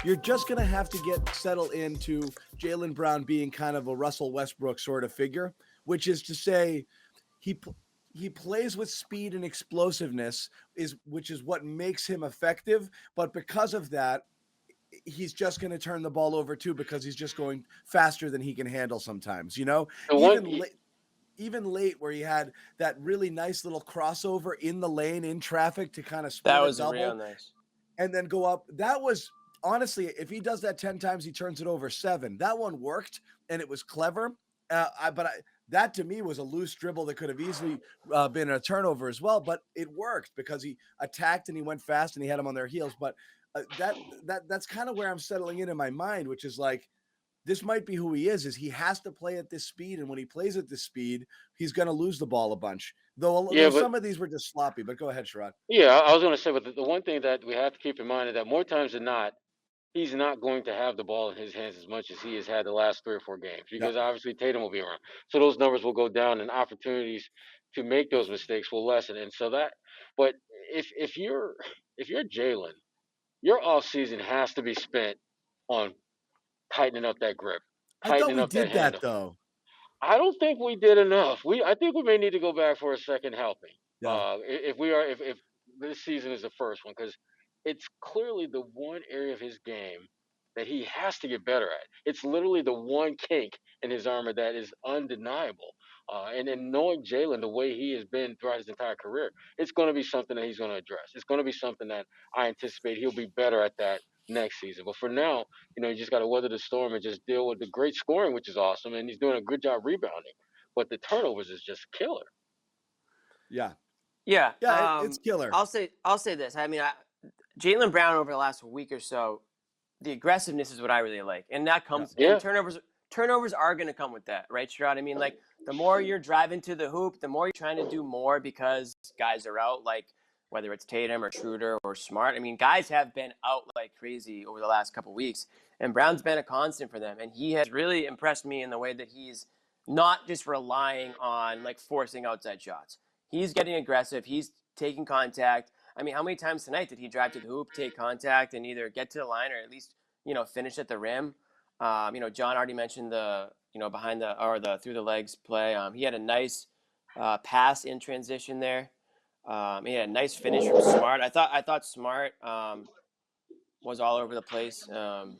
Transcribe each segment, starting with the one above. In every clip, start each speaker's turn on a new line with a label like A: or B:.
A: you're just going to have to get settled into Jaylen Brown being kind of a Russell Westbrook sort of figure, which is to say he he plays with speed and explosiveness which is what makes him effective, but because of that he's just going to turn the ball over too because he's just going faster than he can handle sometimes,
B: The one,
A: even late where he had that really nice little crossover in the lane in traffic to kind of
C: That
A: split a
C: was real
A: double
C: nice.
A: and then go up. That was honestly, if he does that 10 times, he turns it over 7. That one worked and it was clever. That to me was a loose dribble that could have easily been a turnover as well, but it worked because he attacked and he went fast and he had them on their heels. But that's kind of where I'm settling in my mind, which is like, this might be who he is he has to play at this speed. And when he plays at this speed, he's going to lose the ball a bunch.
B: yeah,
A: Though
B: but
A: some of these were just sloppy, but go ahead, Sherrod.
B: yeah, I was going to say, but the one thing that we have to keep in mind is that more times than not, he's not going to have the ball in his hands as much as he has had the last 3 or 4 games
A: Yeah.
B: because obviously Tatum will be around. So those numbers will go down and opportunities to make those mistakes will lessen. And so that, but if you're Jalen, your off season has to be spent on tightening up that grip,
A: I thought
B: tightening
A: we
B: up that
A: did that
B: handle.
A: though.
B: I don't think we did enough. I think we may need to go back for a second helping.
A: Yeah.
B: If this season is the first one, because it's clearly the one area of his game that he has to get better at. It's literally the one kink in his armor that is undeniable. And knowing Jalen the way he has been throughout his entire career, it's going to be something that he's going to address. It's going to be something that I anticipate he'll be better at that next season. But for now, you just got to weather the storm and just deal with the great scoring, which is awesome, and he's doing a good job rebounding. But the turnovers is just killer.
A: Yeah.
C: Yeah.
A: Yeah. It's killer.
C: I'll say this. I mean, Jaylen Brown over the last week or so, the aggressiveness is what I really like, and that comes.
B: Yeah.
C: And turnovers are going to come with that, right, Sherrod? I mean, like the more you're driving to the hoop, the more you're trying to do more because guys are out. Like whether it's Tatum or Schroeder or Smart. I mean, guys have been out like crazy over the last couple of weeks, and Brown's been a constant for them, and he has really impressed me in the way that he's not just relying on like forcing outside shots. He's getting aggressive. He's taking contact. I mean, how many times tonight did he drive to the hoop, take contact, and either get to the line or at least finish at the rim? John already mentioned the behind the through the legs play. He had a nice pass in transition there. He had a nice finish from Smart. I thought Smart was all over the place in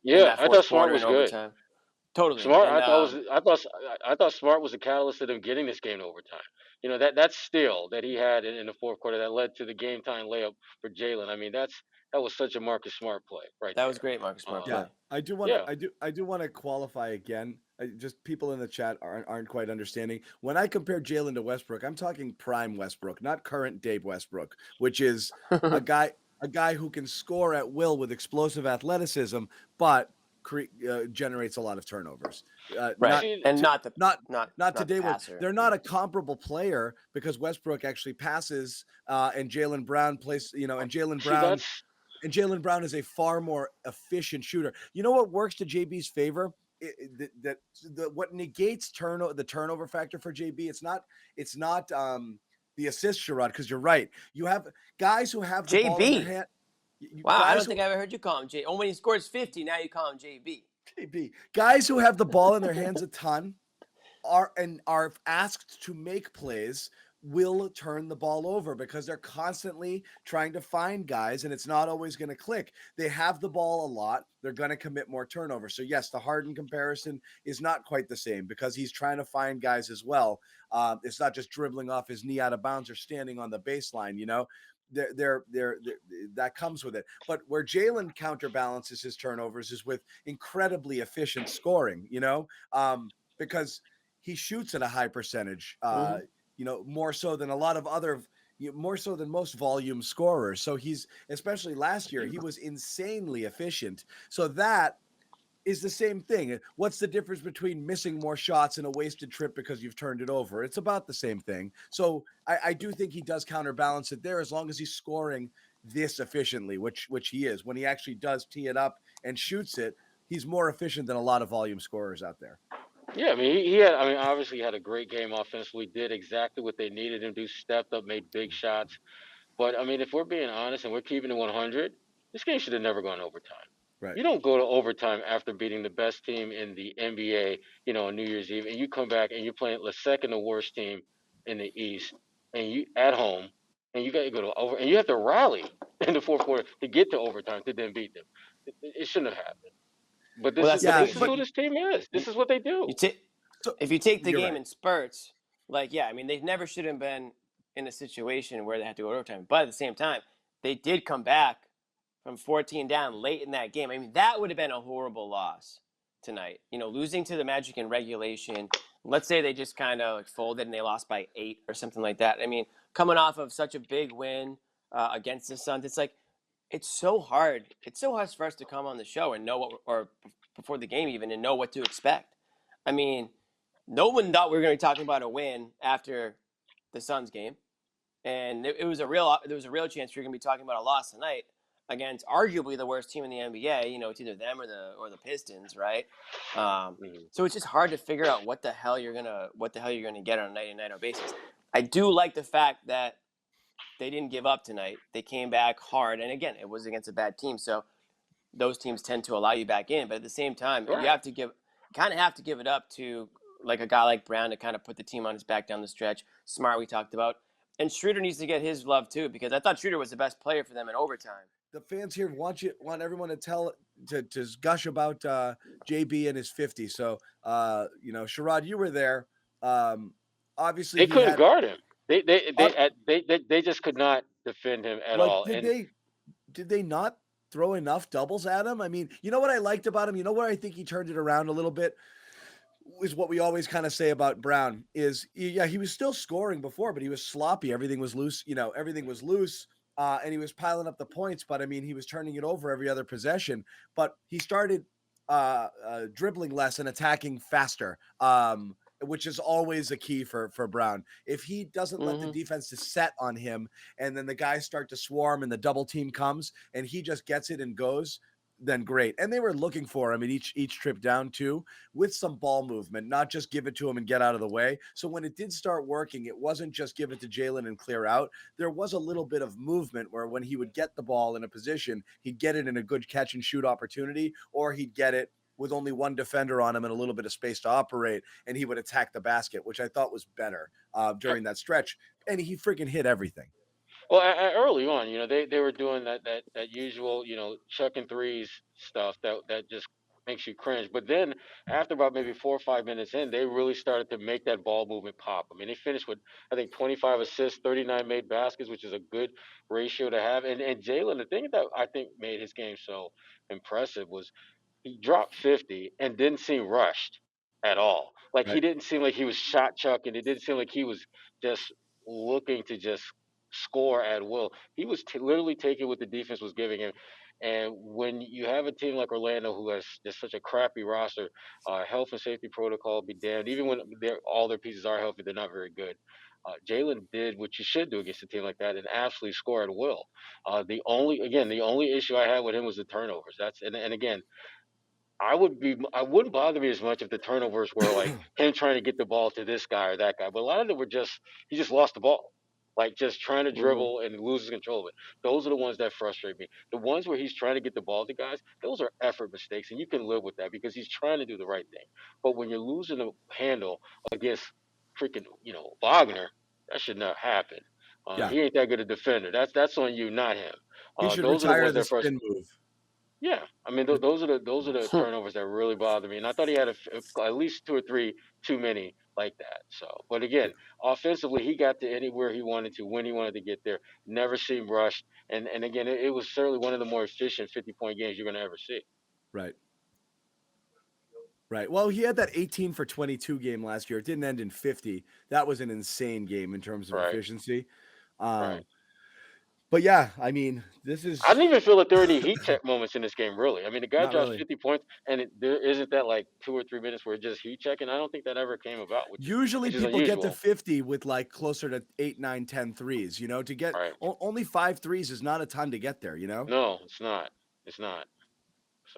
B: Yeah,
C: that
B: I
C: fourth
B: thought Smart
C: quarter
B: was
C: and
B: good.
C: overtime. Totally,
B: Smart,
C: and
B: I thought Smart was the catalyst of them getting this game to overtime. That steal that he had in the fourth quarter that led to the game time layup for Jalen. I mean, that was such a Marcus Smart play right
C: that
B: there.
C: was great, Marcus Smart
A: Yeah.
C: play.
A: I do want to.
B: Yeah,
A: I do want to qualify again. Just people in the chat aren't quite understanding. When I compare Jalen to Westbrook, I'm talking prime Westbrook, not current Dave Westbrook, which is a guy who can score at will with explosive athleticism, but generates a lot of turnovers.
C: Right,
A: Not
B: see,
C: and not the
A: not today.
C: passer.
A: They're not a comparable player because Westbrook actually passes, and Jaylen Brown plays. And Jaylen
B: see
A: Brown.
B: that's
A: And Jaylen Brown is a far more efficient shooter. You know what works to JB's favor? What negates the turnover factor for JB? It's not the assist, Sherrod, because you're right. You have guys who have the ball in their
C: JB.
A: hand.
C: Wow, I don't think I ever heard you call him J. Oh, when he scores 50, now you call him JB.
A: JB. Guys who have the ball in their hands a ton are asked to make plays will turn the ball over because they're constantly trying to find guys and it's not always going to click. They have the ball a lot. They're going to commit more turnovers. So yes, the Harden comparison is not quite the same because he's trying to find guys as well. It's not just dribbling off his knee out of bounds or standing on the baseline, they're that comes with it. But where Jalen counterbalances his turnovers is with incredibly efficient scoring, because he shoots at a high percentage, more so than a lot of other, more so than most volume scorers. So he's, especially last year, he was insanely efficient. So that is the same thing. What's the difference between missing more shots and a wasted trip because you've turned it over? It's about the same thing. So I do think he does counterbalance it there as long as he's scoring this efficiently, which he is. When he actually does tee it up and shoots it, he's more efficient than a lot of volume scorers out there.
B: Yeah, I mean, he had. I mean, obviously, he had a great game offensively. Did exactly what they needed him to do. Stepped up, made big shots. But I mean, if we're being honest and we're keeping it 100, this game should have never gone overtime.
A: Right.
B: You don't go to overtime after beating the best team in the NBA, on New Year's Eve, and you come back and you're playing the second worst team in the East, and you at home, and you got to go to over, and you have to rally in the fourth quarter to get to overtime to then beat them. It shouldn't have happened. But
C: Well,
B: this is
C: that's the
B: but
A: Yeah,
C: thing.
B: this
C: Is
B: is
A: but
B: who this team is.
C: you,
B: This is what they
C: you
B: do.
C: take
A: so
C: if you take the
A: you're
C: game
A: right.
C: in spurts, like I mean, they never should have been in a situation where they had to go to overtime. But at the same time, they did come back from 14 down late in that game. I mean, that would have been a horrible loss tonight. Losing to the Magic in regulation. Let's say they just kind of like folded and they lost by 8 or something like that. I mean, coming off of such a big win against the Suns, it's like it's so hard. It's so hard for us to come on the show and know or before the game even, and know what to expect. I mean, no one thought we were going to be talking about a win after the Suns game, and it was there was a real chance we were going to be talking about a loss tonight against arguably the worst team in the NBA. It's either them or the Pistons, right?
B: Mhm.
C: So it's just hard to figure out what the hell you're gonna get on a night in night out basis. I do like the fact that they didn't give up tonight. They came back hard, and again, it was against a bad team, so those teams tend to allow you back in. But at the same time, you
B: Right.
C: kind of have to give it up to like a guy like Brown to kind of put the team on his back down the stretch. Smart, we talked about, and Schroeder needs to get his love too, because I thought Schroeder was the best player for them in overtime.
A: The fans here want everyone to to gush about JB and his 50. So Sherrod, you were there. Obviously
B: They
A: he
B: couldn't
A: had
B: guard him. They
A: uh,
B: they at- they just could not defend him at
A: like
B: all. And
A: did they not throw enough doubles at him? I mean, you know what I liked about him? You know where I think he turned it around a little bit? Is what we always kind of say about Brown is yeah, he was still scoring before, but he was sloppy. Everything was loose, everything was loose. And he was piling up the points, but I mean, he was turning it over every other possession. But he started dribbling less and attacking faster, which is always a key for Brown. If he doesn't let the
C: Mm-hmm.
A: defense to set on him, and then the guys start to swarm and the double team comes, and he just gets it and goes, then great. And they were looking for him in each trip down too, with some ball movement, not just give it to him and get out of the way. So when it did start working, it wasn't just give it to Jaylen and clear out. There was a little bit of movement where when he would get the ball in a position, he'd get it in a good catch and shoot opportunity, or he'd get it with only one defender on him and a little bit of space to operate, and he would attack the basket, which I thought was better during that stretch. And he freaking hit everything.
B: well, early on, they were doing that usual, chucking threes stuff that just makes you cringe. But then after about maybe 4 or 5 minutes in, they really started to make that ball movement pop. I mean, they finished with I think 25 assists, 39 made baskets, which is a good ratio to have. And Jalen, the thing that I think made his game so impressive was he dropped 50 and didn't seem rushed at all. Like he
A: Right.
B: didn't seem like he was shot chucking. It didn't seem like he was just looking to just score at will. He was literally taking what the defense was giving him. And when you have a team like Orlando who has just such a crappy roster, health and safety protocol be damned. Even when all their pieces are healthy, they're not very good. Jalen did what you should do against a team like that and absolutely score at will. The only issue I had with him was the turnovers. And again, I wouldn't bother me as much if the turnovers were like him trying to get the ball to this guy or that guy. But a lot of them were just he just lost the ball. Like just trying to
C: Mm-hmm.
B: dribble and loses control of it. Those are the ones that frustrate me. The ones where he's trying to get the ball to guys, those are effort mistakes, and you can live with that because he's trying to do the right thing. But when you're losing the handle against freaking, Wagner, that should not happen.
A: Yeah.
B: He ain't that good a defender. That's on you, not him.
A: He should
B: Those are the
A: retire
B: ones
A: the
B: that frustrate.
A: spin move.
B: Yeah, I mean those are the turnovers that really bother me, and I thought he had at least two or three too many like that. So, but again, offensively, he got to anywhere he wanted to when he wanted to get there. Never seemed rushed, and again, it was certainly one of the more efficient 50-point games you're going to ever see.
A: Right. Right. Well, he had that 18 for 22 game last year. It didn't end in 50. That was an insane game in terms of
B: Right,
A: efficiency.
B: right.
A: But yeah, I mean, this
B: I
A: is
B: didn't even feel like there were any heat check moments in this game, really. I mean, the guy
A: not
B: drops
A: really.
B: 50 points, and there isn't that like 2 or 3 minutes where it's just heat checking. I don't think that ever came about, which is
A: Usually
B: which is
A: people get to
B: unusual.
A: 50 with like closer to 8, 9, 10 threes, to get
B: Right?
A: only 5 threes is not a ton to get there.
B: No, it's not. It's not.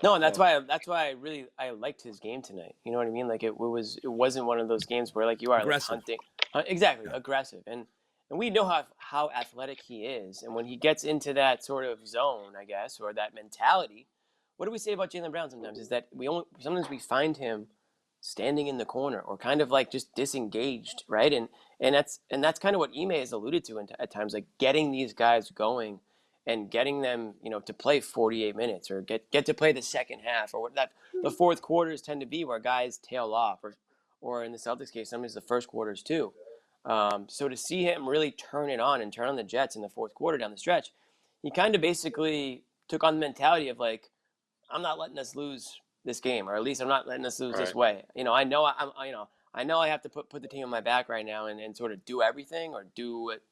C: No,
B: So.
C: and that's why I liked his game tonight. You know what I mean? Like it wasn't one of those games where like you are like
A: Aggressive.
C: hunting, exactly
A: Yeah.
C: aggressive, and we know how athletic he is, and when he gets into that sort of zone, I guess, or that mentality, what do we say about Jaylen Brown sometimes? Is that sometimes we find him standing in the corner or kind of like just disengaged, right? And that's kind of what Ime has alluded to at times, like getting these guys going and getting them, to play 48 minutes or get to play the second half, or what that the fourth quarters tend to be where guys tail off, or in the Celtics case, sometimes the first quarters too. So to see him really turn it on and turn on the Jets in the fourth quarter down the stretch, he kind of basically took on the mentality of like, I'm not letting us lose this game, or at least I'm not letting us lose this way. I know I know I have to put the team on my back right now and sort of do everything or do it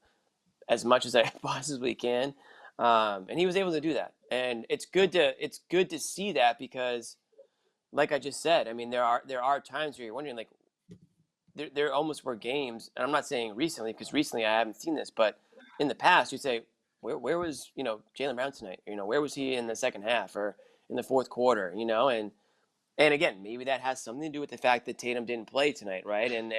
C: as much as I possibly can. And he was able to do that, and it's good to see that because, like I just said, I mean there are times where you're wondering like there almost were games, and I'm not saying recently because recently I haven't seen this, but in the past you say where was Jaylen Brown tonight? Where was he in the second half or in the fourth quarter? And again, maybe that has something to do with the fact that Tatum didn't play tonight, right? And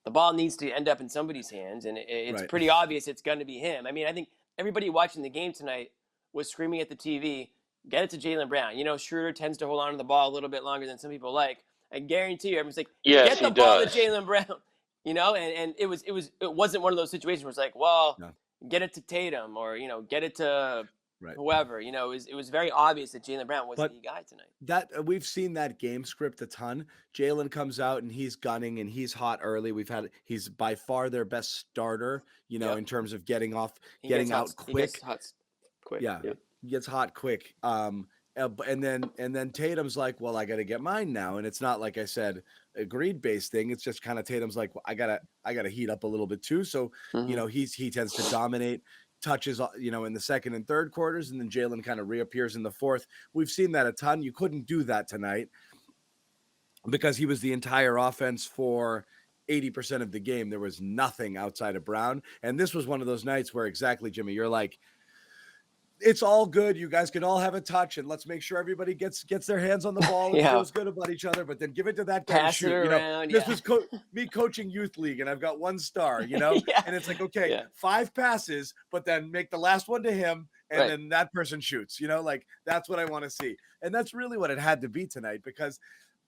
C: the ball needs to end up in somebody's hands, and it's
A: Right.
C: pretty obvious it's going to be him. I mean, I think everybody watching the game tonight was screaming at the TV, get it to Jaylen Brown. Schroeder tends to hold on to the ball a little bit longer than some people like. I guarantee you, everyone's like,
B: Yes,
C: get the
B: he
C: ball to
B: does.
C: Jaylen Brown. And it wasn't one of those situations where it's like, well,
A: No.
C: get it to Tatum or get it to
A: Right.
C: whoever. It was very obvious that Jaylen Brown was
A: But
C: the guy tonight.
A: that we've seen that game script a ton. Jaylen comes out and he's gunning and he's hot early. He's by far their best starter,
C: Yep.
A: in terms of getting out
C: He gets
A: quick.
C: He gets hot quick.
A: Yeah.
C: Yep.
A: He gets hot quick. And then Tatum's like, well, I got to get mine now. And it's not like I said, a greed based thing. It's just kind of Tatum's like, well, I gotta heat up a little bit too. So, he tends to dominate touches, in the second and third quarters. And then Jaylen kind of reappears in the fourth. We've seen that a ton. You couldn't do that tonight because he was the entire offense for 80% of the game. There was nothing outside of Brown. And this was one of those nights where exactly, Jimmy, you're like, it's all good. You guys can all have a touch, and let's make sure everybody gets their hands on the ball and feels good about each other. But then give it to that guy.
C: Pass
A: to shoot.
C: it around.
A: This was me coaching youth league, and I've got 1 star.
C: Yeah.
A: And it's like, okay, 5 passes, but then make the last one to him, and then that person shoots. Like that's what I want to see, and that's really what it had to be tonight because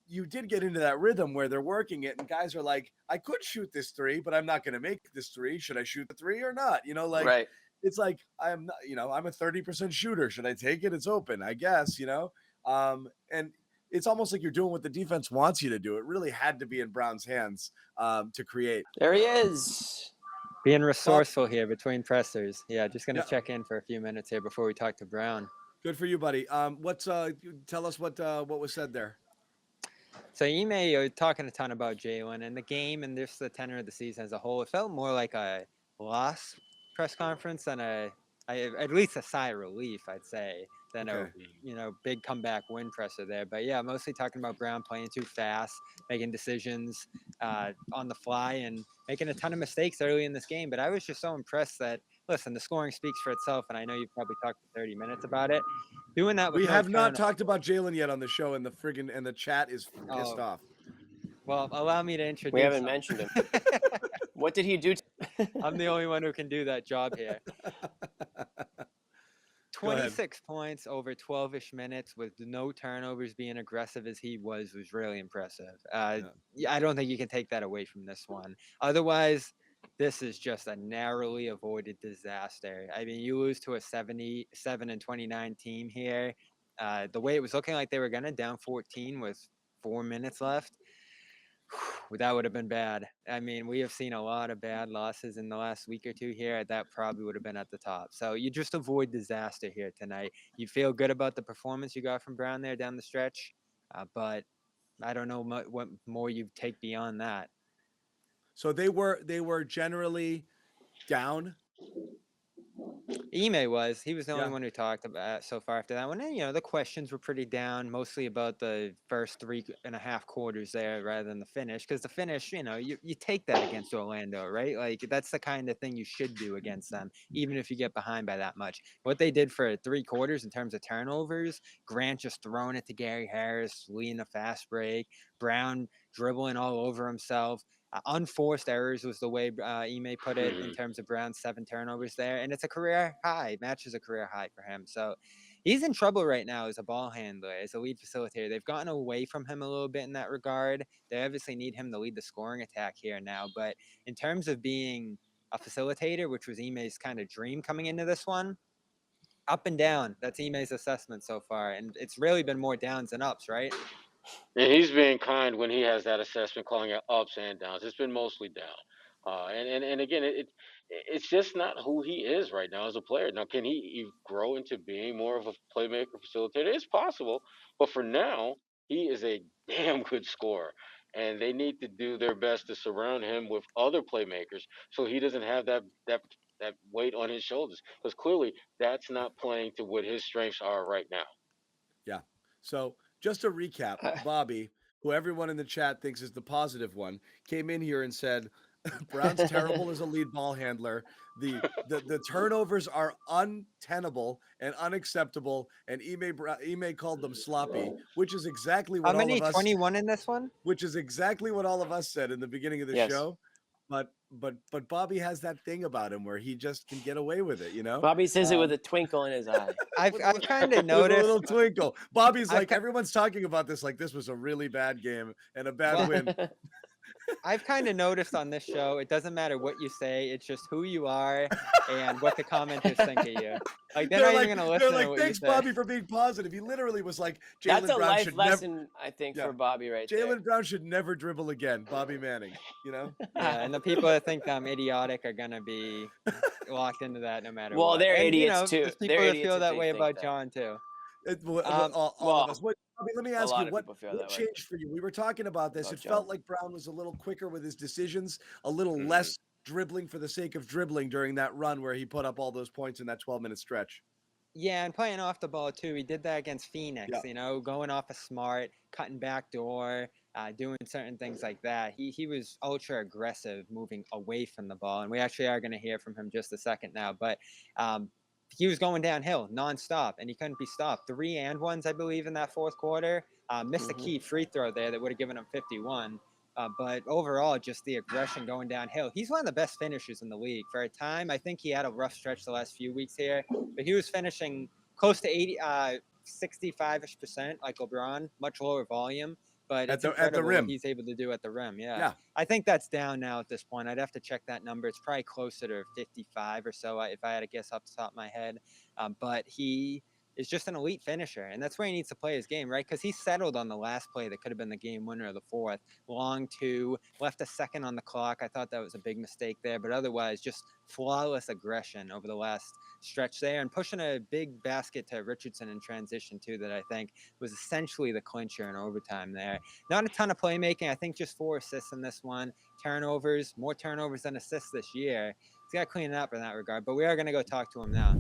A: you did get into that rhythm where they're working it, and guys are like, I could shoot this 3, but I'm not going to make this 3. Should I shoot the 3 or not?
C: Right.
A: It's like I'm not, I'm a 30% shooter. Should I take it? It's open, I guess, and it's almost like you're doing what the defense wants you to do. It really had to be in Brown's hands to create.
C: There he is.
D: Being resourceful here between pressers. Yeah, just going to check in for a few minutes here before we talk to Brown.
A: Good for you, buddy. Tell us what was said there.
D: So Ime, you're talking a ton about Jaylen and the game and just the tenor of the season as a whole. It felt more like a loss press conference than at least a sigh of relief, I'd say, than a big comeback win presser there. But yeah, mostly talking about Brown playing too fast, making decisions on the fly, and making a ton of mistakes early in this game. But I was just so impressed that, listen, the scoring speaks for itself, and I know you've probably talked for 30 minutes about it. Doing that with
A: we have not talked about Jaylen yet on the show, and the chat is pissed off.
D: Well, allow me to introduce.
C: We haven't mentioned him. What did he do?
D: I'm the only one who can do that job here. 26 points over 12-ish minutes with no turnovers, being aggressive as he was really impressive. I don't think you can take that away from this one. Otherwise, this is just a narrowly avoided disaster. I mean, you lose to a 77-29 team here. The way it was looking like they were going to down 14 with 4 minutes left, that would have been bad. I mean, we have seen a lot of bad losses in the last week or two here. That probably would have been at the top. So you just avoid disaster here tonight. You feel good about the performance you got from Brown there down the stretch, but I don't know what more you take beyond that.
A: So they were generally down.
D: Ime was. He was the only one who talked about so far after that one. And, the questions were pretty down, mostly about the first 3.5 quarters there rather than the finish. Because the finish, you take that against Orlando, right? Like, that's the kind of thing you should do against them, even if you get behind by that much. What they did for 3 quarters in terms of turnovers, Grant just throwing it to Gary Harris, leading a fast break, Brown dribbling all over himself. Unforced errors was the way Ime put it in terms of Brown's 7 turnovers there. And it's a career high, matches a career high for him. So he's in trouble right now as a ball handler, as a lead facilitator. They've gotten away from him a little bit in that regard. They obviously need him to lead the scoring attack here now. But in terms of being a facilitator, which was Ime's kind of dream coming into this one, up and down. That's Ime's assessment so far. And it's really been more downs than ups, right?
B: And he's being kind when he has that assessment, calling it ups and downs. It's been mostly down. And again, it's just not who he is right now as a player. Now, can he grow into being more of a playmaker, facilitator? It's possible, but for now, he is a damn good scorer, and they need to do their best to surround him with other playmakers so he doesn't have that weight on his shoulders. Because clearly, that's not playing to what his strengths are right now.
A: Yeah. So just to recap, Bobby, who everyone in the chat thinks is the positive one, came in here and said Brown's terrible as a lead ball handler. The turnovers are untenable and unacceptable, and Ime called them sloppy, which is exactly what
D: How many?
A: all of us
D: 21 in this one?
A: which is exactly what all of us said in the beginning of the
C: Yes.
A: show. But Bobby has that thing about him where he just can get away with it, you know?
C: Bobby says it with a twinkle in his eye.
D: I've kind of
A: With a
D: noticed.
A: little twinkle. Bobby's
D: I've
A: like,
D: ki-
A: everyone's talking about this like this was a really bad game and a bad win.
D: I've kind of noticed on this show, it doesn't matter what you say, it's just who you are and what the commenters think of you. Like they're not even gonna listen
A: they're
D: to
A: like,
D: what
A: thanks,
D: you say.
A: Bobby, for being positive. He literally was like,
C: That's
A: Jaylen
C: a
A: Brown
C: life
A: should never
C: lesson, I think,
A: Yeah.
C: for Bobby right there.
A: Jaylen Brown should never dribble again. Bobby Manning, you know?
D: Yeah, and the people that think I'm idiotic are gonna be locked into that no matter
C: Well,
D: what.
C: they're
D: And,
C: idiots too.
D: There's
C: They're
D: people that
C: idiots
D: feel
C: if
D: that
C: they
D: way
C: think
D: about
C: that.
D: John too.
A: All
C: well,
A: of us. Bobby, let me
C: a
A: ask
C: lot
A: you,
C: of
A: what
C: people feel that way.
A: changed for you? We were talking about this.
C: About
A: It felt
C: John.
A: like Brown was a little quicker with his decisions, a little
C: Mhm.
A: less dribbling for the sake of dribbling during that run where he put up all those points in that 12-minute stretch.
D: Yeah, and playing off the ball too. He did that against Phoenix,
A: Yeah.
D: going off a smart, cutting back door, doing certain things like that. He was ultra aggressive, moving away from the ball, and we actually are going to hear from him just a second now. But he was going downhill nonstop, and he couldn't be stopped. 3 and 1s, I believe, in that fourth quarter. Missed a key free throw there that would have given him 51. But overall, just the aggression going downhill. He's one of the best finishers in the league. For a time, I think he had a rough stretch the last few weeks here, but he was finishing close to 65-ish%, like LeBron, much lower volume. But it's incredible
A: rim.
D: what he's able to do at the rim.
A: Yeah.
D: I think that's down now at this point. I'd have to check that number. It's probably closer to 55 or so if I had to guess off the top of my head. But he is just an elite finisher, and that's where he needs to play his game, right? Because he settled on the last play that could have been the game winner of the fourth. Long 2, left a second on the clock. I thought that was a big mistake there, but otherwise just flawless aggression over the last stretch there, and pushing a big basket to Richardson in transition too that I think was essentially the clincher in overtime there. Not a ton of playmaking. I think just 4 assists in this one. Turnovers, more turnovers than assists this year. He's got to clean it up in that regard, but we are going to go talk to him now.